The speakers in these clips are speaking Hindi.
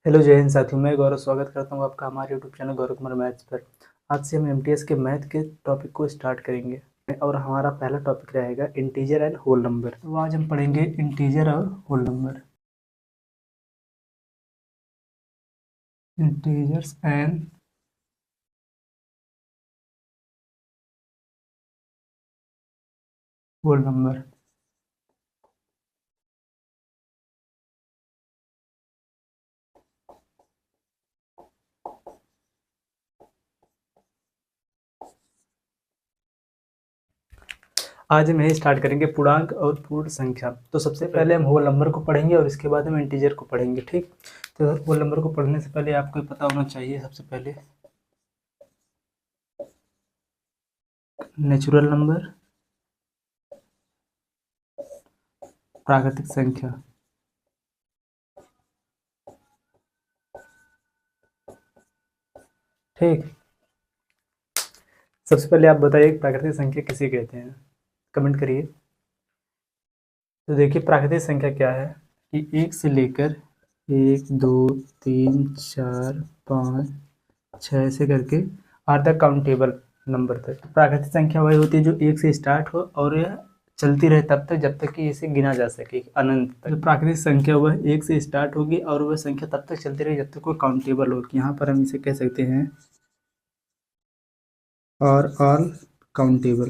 हेलो जय हिंद साथियों, मैं गौरव स्वागत करता हूँ आपका हमारे YouTube channel Gaurav Kumar maths पर। आज से हम एमटीएस के मैथ के टॉपिक को स्टार्ट करेंगे और हमारा पहला टॉपिक रहेगा इंटीजर एंड होल नंबर। तो आज हम पढ़ेंगे इंटीजर और whole number. Integers and whole number. आज हम यही स्टार्ट करेंगे पूर्णांक और पूर्ण संख्या। तो सबसे पहले हम होल नंबर को पढ़ेंगे और इसके बाद हम इंटीजर को पढ़ेंगे। ठीक, तो होल नंबर को पढ़ने से पहले आपको पता होना चाहिए सबसे पहले नेचुरल नंबर, प्राकृतिक संख्या। ठीक, सबसे पहले आप बताइए प्राकृतिक संख्या किसे कहते हैं, कमेंट करिए। तो देखिए प्राकृतिक संख्या क्या है कि एक से लेकर 1 2 3 4 5 6 से करके आठ तक काउंटेबल नंबर तक। प्राकृतिक संख्या वही होती है जो एक से स्टार्ट हो और यह चलती रहे तब तक जब तक कि इसे गिना जा सके अनंत तक। जो प्राकृतिक संख्या वह एक से स्टार्ट होगी और वह संख्या तब तक चलती रही जब तक वो काउंटेबल हो। यहाँ पर हम इसे कह सकते हैं और ऑल काउंटेबल,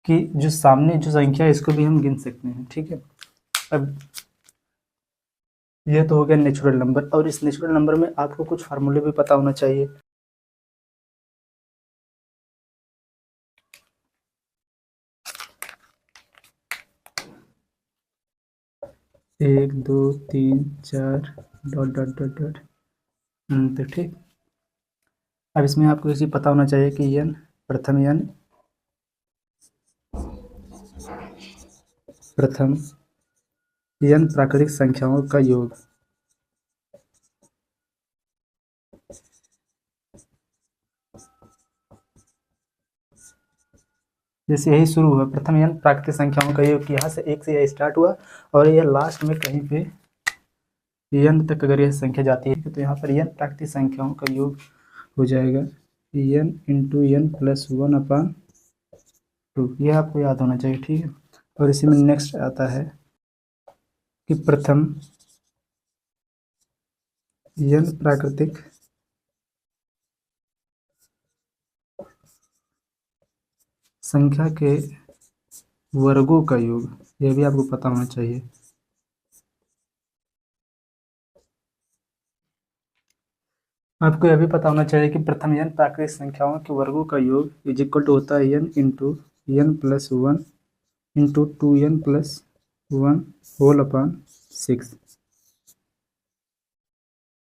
कि जो सामने जो संख्या है इसको भी हम गिन सकते हैं। ठीक है, अब यह तो हो गया नेचुरल नंबर। और इस नेचुरल नंबर में आपको कुछ फार्मूले भी पता होना चाहिए। एक दो तीन चार डॉट डॉट डॉट डॉट तो ठीक। अब इसमें आपको ये चीज़ पता होना चाहिए कि यन प्रथम यन प्राकृतिक संख्याओं का योग। जैसे यही शुरू हुआ प्रथम यन प्राकृतिक संख्याओं का योग, यहाँ से एक से यह स्टार्ट हुआ और यह लास्ट में कहीं पे यन तक अगर यह संख्या जाती है तो यहाँ पर यन प्राकृतिक संख्याओं का योग हो जाएगा यन इंटू यन प्लस 1/2। यह आपको याद होना चाहिए। ठीक है, और इसी में नेक्स्ट आता है कि प्रथम यन प्राकृतिक संख्या के वर्गों का योग। यह भी आपको पता होना चाहिए। आपको यह भी पता होना चाहिए कि प्रथम यन प्राकृतिक संख्याओं के वर्गों का योग इज इक्वल टू होता है N into N plus 1 into 2n plus 1 whole upon 6।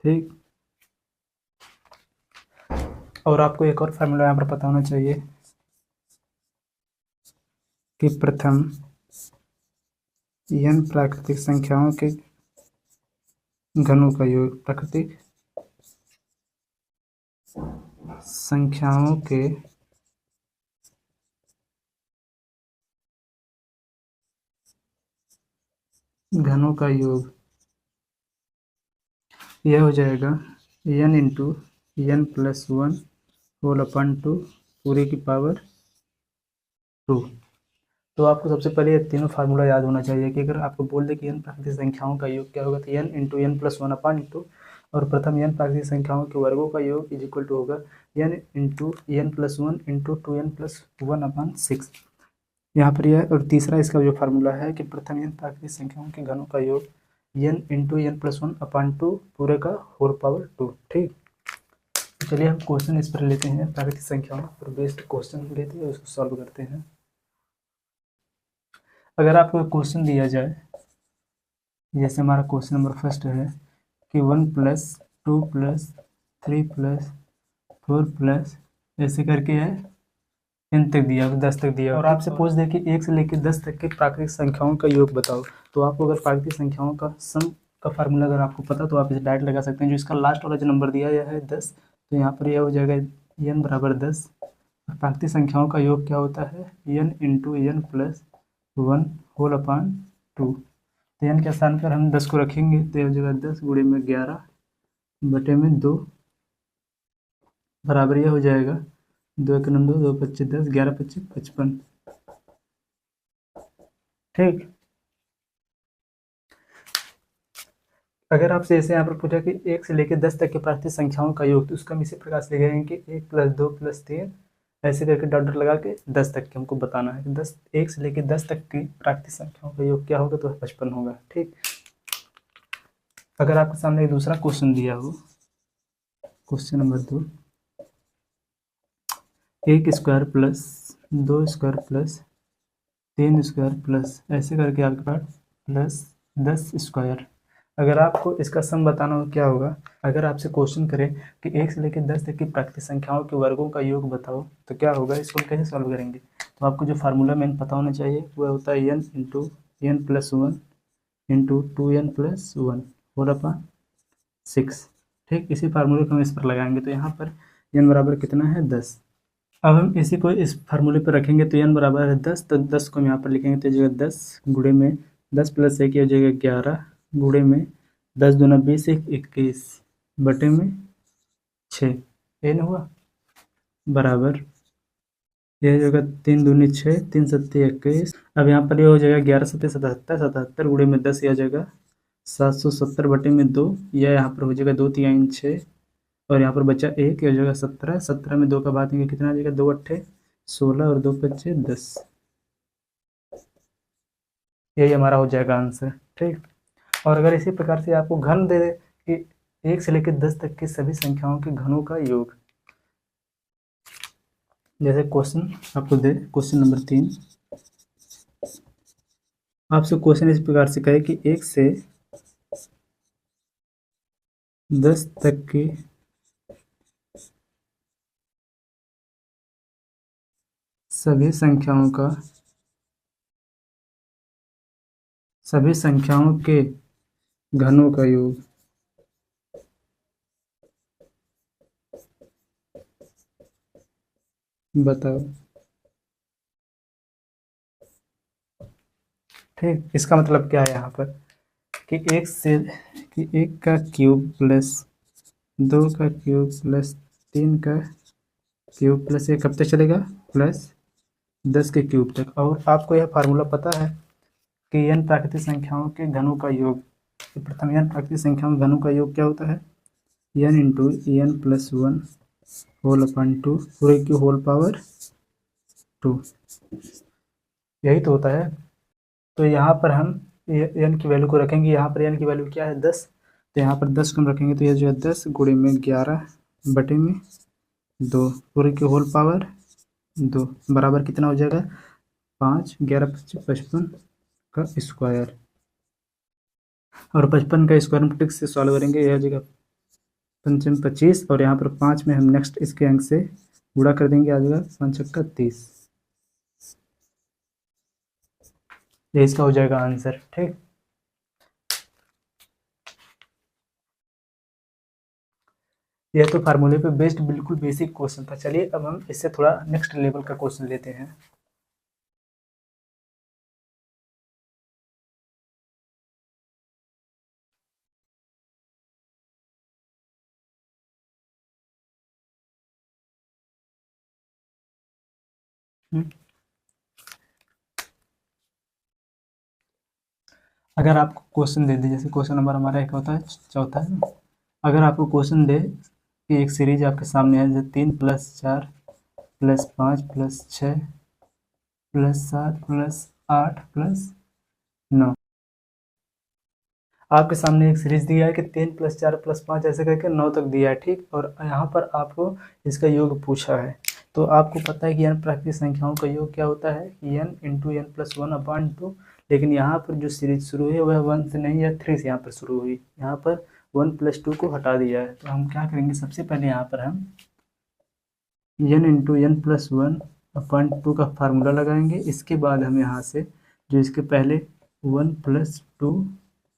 ठीक, और आपको एक और फार्मूला यहाँ पर पता होना चाहिए कि प्रथम n प्राकृतिक संख्याओं के घनों का योग, प्राकृतिक संख्याओं के घनों का योग यह हो जाएगा n into n plus 1 whole upon 2 पूरे की पावर 2। तो आपको सबसे पहले ये तीनों फार्मूला याद होना चाहिए कि अगर आपको बोल दे कि n प्राकृतिक संख्याओं का योग क्या होगा तो n इंटू n प्लस 1/2 और प्रथम n प्राकृतिक संख्याओं के वर्गों का योग इज इक्वल टू होगा n into n plus 1 into 2n plus 1/6। यहाँ पर यह, और तीसरा इसका जो फार्मूला है कि प्रथम n प्राकृतिक संख्याओं के घनों का योग n इंटू n प्लस 1/2 पूरे का होल पावर 2। ठीक, तो चलिए हम क्वेश्चन इस पर लेते हैं, प्राकृतिक संख्याओं पर बेस्ड क्वेश्चन लेते हैं उसको सॉल्व करते हैं। अगर आपको क्वेश्चन दिया जाए, जैसे हमारा क्वेश्चन नंबर फर्स्ट है कि 1 प्लस 2 प्लस 3 प्लस 4 प्लस ऐसे करके है n तक दिया, 10 तक दिया, और आपसे पूछ दे कि 1 से लेकर 10 तक के प्राकृतिक संख्याओं का योग बताओ। तो आपको अगर प्राकृतिक संख्याओं का सम का फार्मूला अगर आपको पता तो आप इसे डायरेक्ट लगा सकते हैं। जो इसका लास्ट वाला जो नंबर दिया यह है 10, तो यहाँ पर यह हो जाएगा n बराबर 10। प्राकृतिक संख्याओं का योग क्या होता है n into n plus 1 whole upon 2। तो n के स्थान पर हम 10 को रखेंगे, तो यह हो जाएगा 10 गुणे में 11 बटे में 2 बराबर यह हो जाएगा 2 एक 9 2 25 10 11 25 55। ठीक। अगर आपसे ऐसे यहाँ पर पूछा कि 1 से लेकर 10 तक के प्राकृतिक संख्याओं का योग, तो उसका हम इसी प्रकार से लिखेंगे कि 1 + 2 + 3 ऐसे करके डॉट डॉट लगा के 10 तक के हमको बताना है कि 1 से लेकर 10 तक की प्राकृतिक संख्याओं का योग क्या होगा, तो 55 होगा। ठीक। अगर आपके सामने एक दूसरा क्वेश्चन दिया हो, question number 2, 1 square plus 2 square plus 3 square plus ऐसे करके आपके पास प्लस 10 स्क्वायर। अगर आपको इसका सम बताना हो क्या होगा, अगर आपसे क्वेश्चन करें कि 1 से लेकर 10 तक की प्राकृतिक संख्याओं के वर्गों का योग बताओ, तो क्या होगा, इसको हम कैसे सॉल्व करेंगे। तो आपको जो फार्मूला मेन पता होना चाहिए वह होता है n into n plus 1 into 2n plus 1 whole upon 6। ठीक। इसी फार्मूले को हम इस पर लगाएंगे, तो यहाँ पर n बराबर कितना है, 10। अब हम इसी को इस फार्मूले पर रखेंगे, तो n बराबर है 10, तो 10 को हम यहाँ पर लिखेंगे, तो जगह 10 गुणे में 10 प्लस 1 हो जाएगा 11 गुणे में 10 दूना 20 1 21 बटे में 6 n हुआ बराबर ये हो जाएगा 3 दूनी 6 3 सत्ती 21। अब यहाँ पर ये हो जाएगा 11 सत्ती 77 77 गुणे में 10 ये हो जाएगा 770 बटे में 2, या यहाँ पर हो जाएगा 2 3 6 और यहाँ पर बचा 1 ये हो जाएगा 17 17 में 2 का बात देंगे कितना आ जाएगा, 2 अट्ठे 16 और 2 पच्चे 10। यही हमारा हो जाएगा आंसर। ठीक। और अगर इसी प्रकार से आपको घन दे दे कि 1 से लेकर 10 तक की सभी संख्याओं के घनों का योग, जैसे क्वेश्चन आपको दे क्वेश्चन नंबर 3, आपसे क्वेश्चन इस प्रकार से कहे कि 1 से 10 तक की सभी संख्याओं के घनों का योग बताओ। ठीक। इसका मतलब क्या है यहाँ पर कि 1 का क्यूब प्लस 2 का क्यूब प्लस 3 का क्यूब प्लस 1 कब तक चलेगा, प्लस 10 के क्यूब तक। और आपको यह फार्मूला पता है कि n प्राकृतिक संख्याओं के घनों का योग, प्रथम n प्राकृतिक संख्याओं के घनों का योग क्या होता है, n into n plus 1 whole upon 2 पूरे की होल पावर 2, यही तो होता है। तो यहाँ पर हम n की वैल्यू को रखेंगे, यहाँ पर n की वैल्यू क्या है, 10, तो यहाँ पर 10 को हम रखेंगे, तो यह जो है 10 गुणे में 11 बटे में 2 पूरे की होल पावर 2 बराबर कितना हो जाएगा, 5 11 25 55 का स्क्वायर। और 55 का स्क्वायर हम ट्रिक से सॉल्व करेंगे, यह हो जाएगा 55 25 और यहाँ पर 5 में हम नेक्स्ट इसके अंक से गुणा कर देंगे, आ जाएगा 5 छक्का 30, ये इसका हो जाएगा आंसर। ठीक। यह तो फार्मूले पे बेस्ड बिल्कुल बेसिक क्वेश्चन था। चलिए अब हम इससे थोड़ा नेक्स्ट लेवल का क्वेश्चन लेते हैं। अगर आपको क्वेश्चन दे दे, जैसे क्वेश्चन नंबर हमारा एक होता है चौथा है, अगर आपको क्वेश्चन दे कि एक सीरीज आपके सामने है, जैसे 3 + 4 + 5 + 6 + 7 + 8 + 9, आपके सामने एक सीरीज दिया है कि 3 + 4 + 5 ऐसे करके 9 तक दिया है। ठीक। और यहाँ पर आपको इसका योग पूछा है, तो आपको पता है कि n प्राकृतिक संख्याओं का योग क्या होता है, n into n plus 1 upon 2, लेकिन यहाँ पर जो सीरीज शुरू है वह 1 से नहीं है 3 से यहाँ पर शुरू हुई, यहाँ पर 1 + 2 को हटा दिया है। तो हम क्या करेंगे, सबसे पहले यहाँ पर हम n into n plus 1 upon 2 का फार्मूला लगाएंगे। इसके बाद हम यहाँ से जो इसके पहले 1 + 2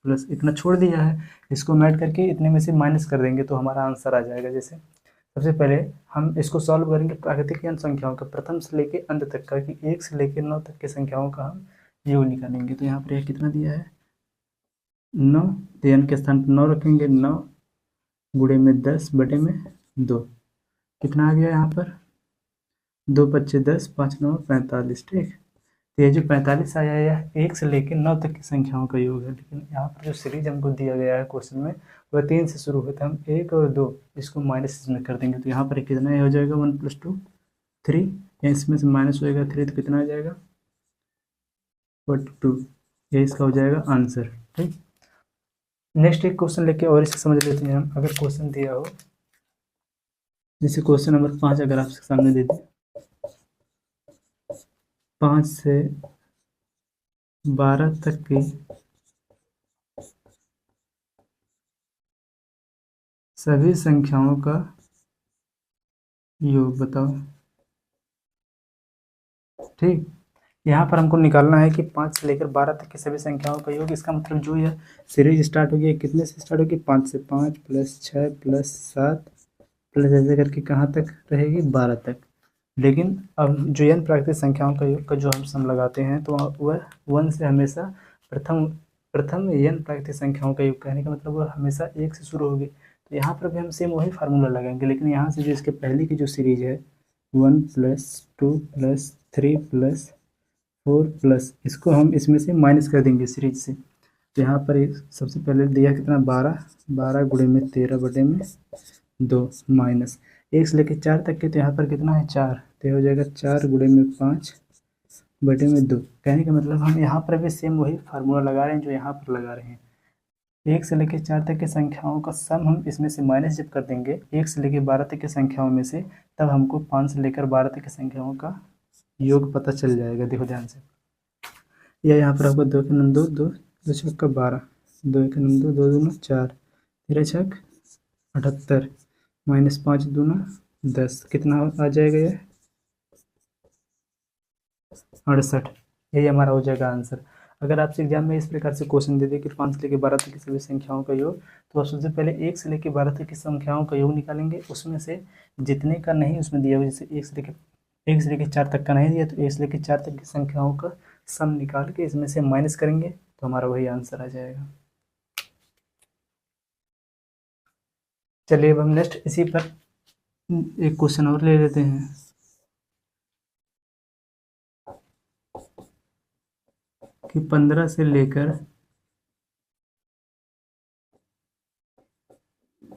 प्लस इतना छोड़ दिया है, इसको ऐड करके इतने में से माइनस कर देंगे, तो हमारा आंसर आ जाएगा। जैसे सबसे पहले हम इसको सॉल्व करेंगे प्राकृतिक n संख्याओं का प्रथम से लेकर अंत तक का, कि 1 से लेकर 9 तक की संख्याओं का हम योग निकालेंगे। तो यहाँ पर यह कितना दिया है, 9, तो n के स्थान पर 9 रखेंगे, 9 गुणे में 10 बटे में 2, कितना आ गया यहाँ पर, 2 × 5 = 10, 5×9 = 45। ठीक, तो ये जो 45 आया है 1 से लेकर 9 तक की संख्याओं का योग है, लेकिन यहाँ पर जो सीरीज हमको दिया गया है क्वेश्चन में वह 3 से शुरू होता है। हम 1 और 2 इसको माइनस इसमें कर देंगे, तो यहाँ पर कितना हो जाएगा, 1 + 2 3, इसमें से माइनस होएगा 3, तो कितना आ जाएगा 42, ये इसका हो जाएगा आंसर। ठीक, नेक्स्ट एक क्वेश्चन लेके और इसे समझ लेते हैं हम। अगर क्वेश्चन दिया हो, जैसे क्वेश्चन नंबर 5 अगर आपके सामने दे दें, 5 से 12 तक की सभी संख्याओं का योग बताओ। ठीक, यहाँ पर हमको निकालना है कि 5 से लेकर 12 तक की सभी संख्याओं का योग। इसका मतलब जो यह सीरीज स्टार्ट होगी कितने से स्टार्ट होगी, 5 से, 5 + 6 + 7 प्लस ऐसे करके कहाँ तक रहेगी, 12 तक। लेकिन अब जो n प्राकृतिक संख्याओं का योग का जो हम सम लगाते हैं तो वह 1 से हमेशा प्रथम n प्राकृतिक संख्याओं का योग, कहने का मतलब वह हमेशा 1 से शुरू होगी। तो यहाँ पर भी हम सेम वही फार्मूला लगाएंगे, लेकिन यहाँ से जो इसके पहले की जो सीरीज है 1 + 2 + 3 + 4 प्लस, इसको हम इसमें से माइनस कर देंगे सीरीज से। तो यहाँ पर सबसे पहले दिया कितना, 12, 12 गुणे में 13 बटे में 2 माइनस 1 से लेकर 4 तक के, तो यहाँ पर कितना है 4, तो हो जाएगा 4 गुणे में 5 बटे में 2। कहने का मतलब हम यहाँ पर भी सेम वही फार्मूला लगा रहे हैं जो यहाँ पर लगा रहे हैं। 1 से लेकर 4 तक की संख्याओं का सम हम इसमें से माइनस जब कर देंगे 1 से लेकर 12 तक की संख्याओं में से, तब हमको 5 से लेकर 12 तक की संख्याओं का योग पता चल जाएगा। देखो ध्यान से, या यहाँ पर आपको 2 के नम 2, 2 2 छक का 12, 2 के नम 2, 2 दूना 4, 13 छक 78, -5 दूना 10, कितना आ जाएगा ये 68। यही हमारा हो जाएगा आंसर। अगर आपसे एग्जाम में इस प्रकार से क्वेश्चन दे दे कि 5 से लेकर 12 तक की सभी संख्याओं का योग, तो आप सबसे पहले 1 से लेकर 12 तक की संख्याओं का योग निकालेंगे। उसमें से जितने का नहीं उसमें दिया हुआ, जैसे 1 से लेकर 4 तक का नहीं दिया, तो 1 से लेकर 4 तक की संख्याओं का सम निकाल के इसमें से माइनस करेंगे, तो हमारा वही आंसर आ जाएगा। चलिए अब हम नेक्स्ट इसी पर एक क्वेश्चन और ले लेते हैं। कि 15 से लेकर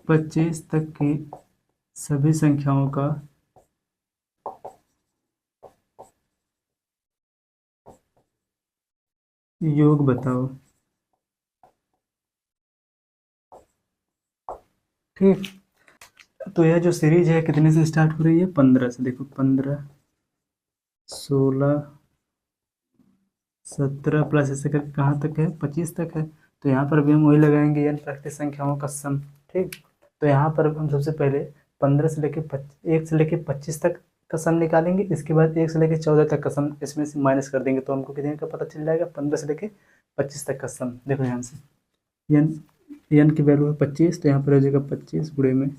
25 तक की सभी संख्याओं का योग बताओ। ठीक, तो यह जो सीरीज है कितने से स्टार्ट हो रही है, 15 से। देखो 15, 16, 17 प्लस ऐसे करके कहाँ तक है, 25 तक है। तो यहाँ पर भी हम वही लगाएंगे, यानी प्राकृतिक संख्याओं का सम। ठीक, तो यहाँ पर हम सबसे पहले 15 से लेके 1 से लेके 25 तक का सम निकालेंगे। इसके बाद 1 से लेके 14 तक का सम इसमें से माइनस कर देंगे, तो हमको कितने का पता चल जाएगा, 15 से लेके 25 तक का सम। देखो ध्यान से, n की वैल्यू है 25, तो यहाँ पर हो जाएगा 25 गुणे में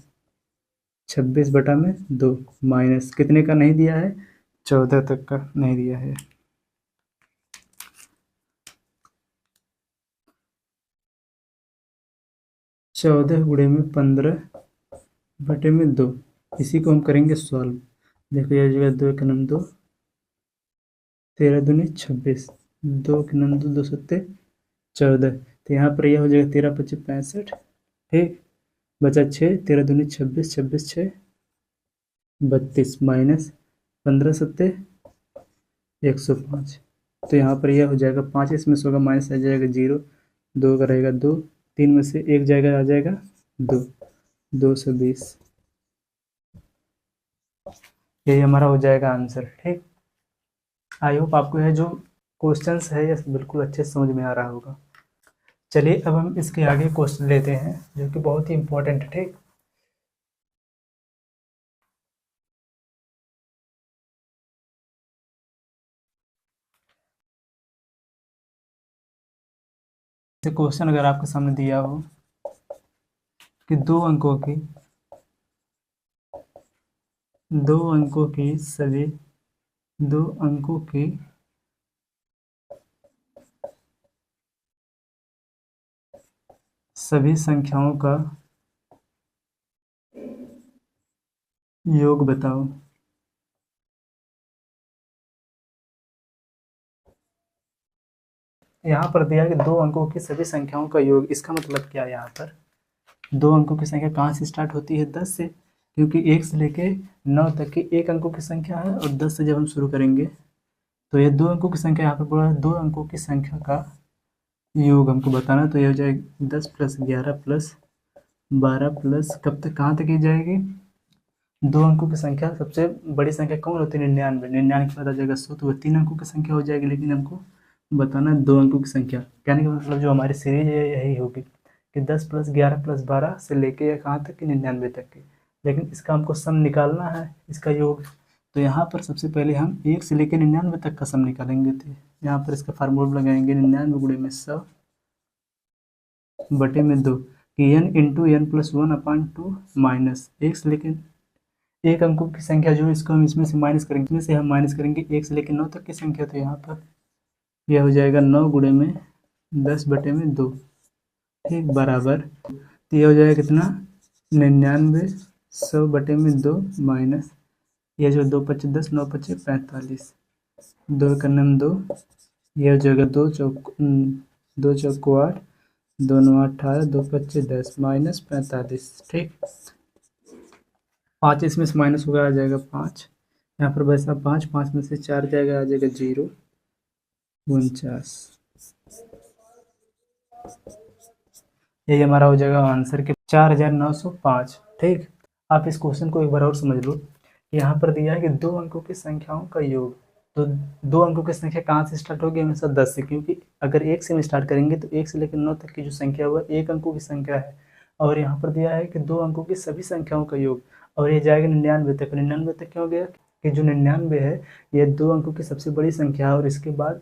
26 बटा में 2 माइनस कितने का नहीं दिया है, 14 तक का नहीं दिया है। 14 गुणे में 15 बटे में 2, इसी को हम करेंगे सॉल्व। देखो यह जगह 2 के नम 2, 13 दूनी 26, 2 के नम 2, 2 सत्ते 14, तो यहाँ पर यह हो जाएगा 13 × 25 = 65। ठीक, बचा 6, 13 दूनी 26, 26 6 32 माइनस 15 सत्ते 105, तो यहाँ पर यह हो जाएगा 5, इसमें से होगा माइनस आ जाएगा 0, 2 का रहेगा 2, 3 में से 1 जाएगा, आ जाएगा 2, 220। यही हमारा हो जाएगा आंसर। ठीक, आई होप आपको यह जो क्वेश्चंस है ये बिल्कुल अच्छे से समझ में आ रहा होगा। चलिए अब हम इसके आगे क्वेश्चन लेते हैं जो कि बहुत ही इंपॉर्टेंट है। ठीक, क्वेश्चन अगर आपके सामने दिया हो कि दो अंकों की सभी 2 अंकों की सभी संख्याओं का योग बताओ। यहाँ पर दिया है कि दो अंकों की सभी संख्याओं का योग। इसका मतलब क्या है? यहाँ पर दो अंकों की संख्या कहाँ से स्टार्ट होती है? 10 से, क्योंकि 1 से लेके 9 तक की एक अंकों की संख्या है, और 10 से जब हम शुरू करेंगे तो ये दो अंकों की संख्या, यहाँ पर बोला है दो अंकों की संख्या का योग हमको बताना। तो ये हो जाएगा 10 प्लस 11 प्लस 12 प्लस कब तक, कहाँ तक की जाएगी? दो अंकों की संख्या, सबसे बड़ी संख्या कौन होती है? 99। 99 के बाद आ जाएगा 100, तो वह 3 अंकों की संख्या हो जाएगी, लेकिन हमको बताना है दो अंकों की संख्या। कहने का मतलब जो हमारी सीरीज है यही होगी कि 10 प्लस 11 प्लस 12 से लेके कहाँ तक की? 99 तक की। लेकिन इसका हमको सम निकालना है, इसका योग। तो यहाँ पर सबसे पहले हम 1 से लेकर 99 तक का सम निकालेंगे। तो यहाँ पर इसका फार्मूला लगाएंगे 99 गुणे में 100 बटे में 2 कि n into n plus 1/2 minus 1 से लेकर एक अंकों की संख्या जो है इसको हम इसमें से माइनस करेंगे, इसमें से हम माइनस करेंगे 1 से लेकर 9 तक की संख्या। तो यहाँ पर यह हो जाएगा 9 गुणे में 10 बटे में 2, ठीक, बराबर। तो यह हो जाएगा कितना? 99 100 बटे में 2 माइनस यह जो 2 पच्चे 10, 9 पच्चे 45, 2 का नाम 2, यह हो जाएगा 2 चौक 8, 2 9 18, 2 पच्चे 10 माइनस 45, ठीक। 5 इसमें से माइनस होगा, आ जाएगा 5, यहाँ पर बचा 5, 5 में से 4 जाएगा, आ जाएगा 0 49। यही हमारा हो जाएगा आंसर के 4905, ठीक। आप इस क्वेश्चन को एक बार और समझ लो। यहाँ पर दिया है कि दो अंकों की संख्याओं का योग। तो दो अंकों की संख्या कहाँ से स्टार्ट होगी? हमेशा 10 से, क्योंकि अगर 1 से हम स्टार्ट करेंगे तो 1 से लेकर 9 तक की जो संख्या है वह एक अंकों की संख्या है। और यहाँ पर दिया है कि दो अंकों की सभी संख्याओं का योग, और ये जाएगा 99 तक। 99 तक क्या हो गया कि जो 99 है ये दो अंकों की सबसे बड़ी संख्या है, और इसके बाद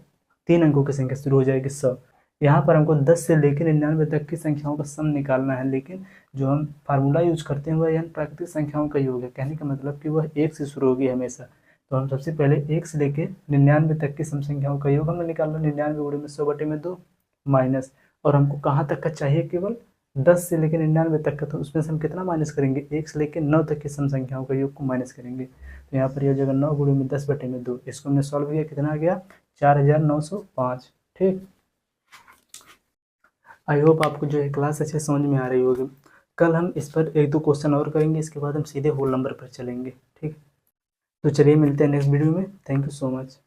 3 अंकों की संख्या शुरू हो जाएगी 100। यहाँ पर हमको 10 से लेकर 99 तक की संख्याओं का सम निकालना है, लेकिन जो हम फार्मूला यूज करते हैं वह यानी प्राकृतिक संख्याओं का योग है। कहने का मतलब कि वह 1 से शुरू होगी हमेशा। तो हम सबसे पहले 1 से लेकर 99 तक की सम संख्याओं का योग हमें निकालना। 99 गुणे में 100 बटे में 2 माइनस, और हमको कहाँ तक का चाहिए? केवल 10 से लेकर 99 तक का। तो उसमें से हम कितना माइनस करेंगे? 1 से लेकर 9 तक की सम संख्याओं का योग को माइनस करेंगे। तो यहाँ पर यह जगह 9 गुणे में 10 बटे में 2, इसको हमने सॉल्व किया, कितना आ गया? 4905, ठीक। आई होप आपको जो है क्लास अच्छे समझ में आ रही होगी। कल हम इस पर एक दो क्वेश्चन और करेंगे, इसके बाद हम सीधे होल नंबर पर चलेंगे, ठीक। तो चलिए मिलते हैं नेक्स्ट वीडियो में। Thank you so much.